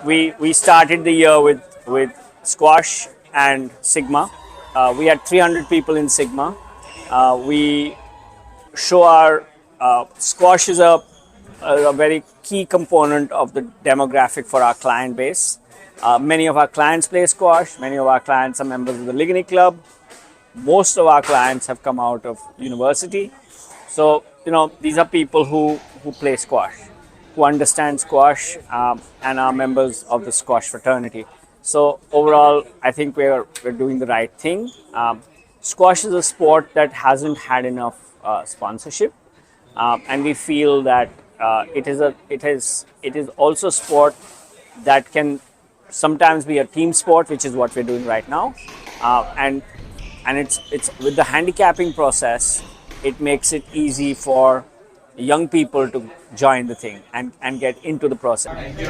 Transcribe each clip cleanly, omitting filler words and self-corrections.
we started the year with squash and Sigma. We had 300 people in Sigma. We show our squash is a very key component of the demographic for our client base. Many of our clients play squash. Many of our clients are members of the Ligani Club. Most of our clients have come out of university. So, these are people who play squash, who understand squash, and are members of the squash fraternity. So overall, I think we're doing the right thing. Squash is a sport that hasn't had enough sponsorship, and we feel that it is also a sport that can sometimes be a team sport, which is what we're doing right now, and it's with the handicapping process, it makes it easy for young people to join the thing and get into the process. Thank you.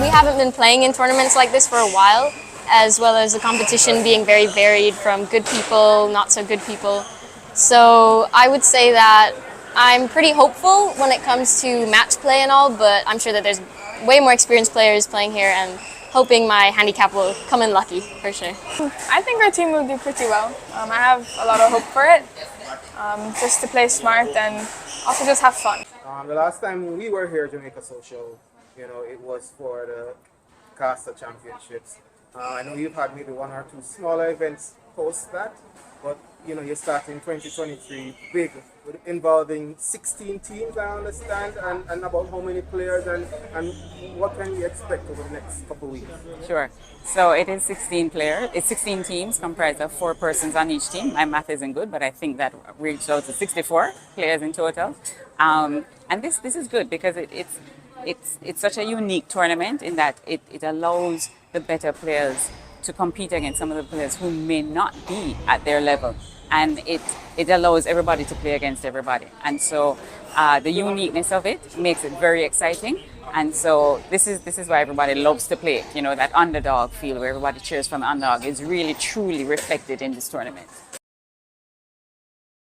We haven't been playing in tournaments like this for a while, as well as the competition being very varied from good people, not so good people. So I would say that I'm pretty hopeful when it comes to match play and all, but I'm sure that there's way more experienced players playing here and hoping my handicap will come in lucky, for sure. I think our team will do pretty well. I have a lot of hope for it, just to play smart and also just have fun. The last time we were here, Jamaica Social, it was for the Caster Championships. I know you've had maybe one or two smaller events post that, but you're starting 2023 big, involving 16 teams, I understand, and about how many players and what can we expect over the next couple of weeks? Sure. So it is 16 players. It's 16 teams comprised of 4 persons on each team. My math isn't good, but I think that reached out to 64 players in total. And this is good because it's such a unique tournament in that it allows the better players to compete against some of the players who may not be at their level, and it allows everybody to play against everybody, and so the uniqueness of it makes it very exciting, and so this is why everybody loves to play it. That underdog feel where everybody cheers from the underdog is really truly reflected in this tournament.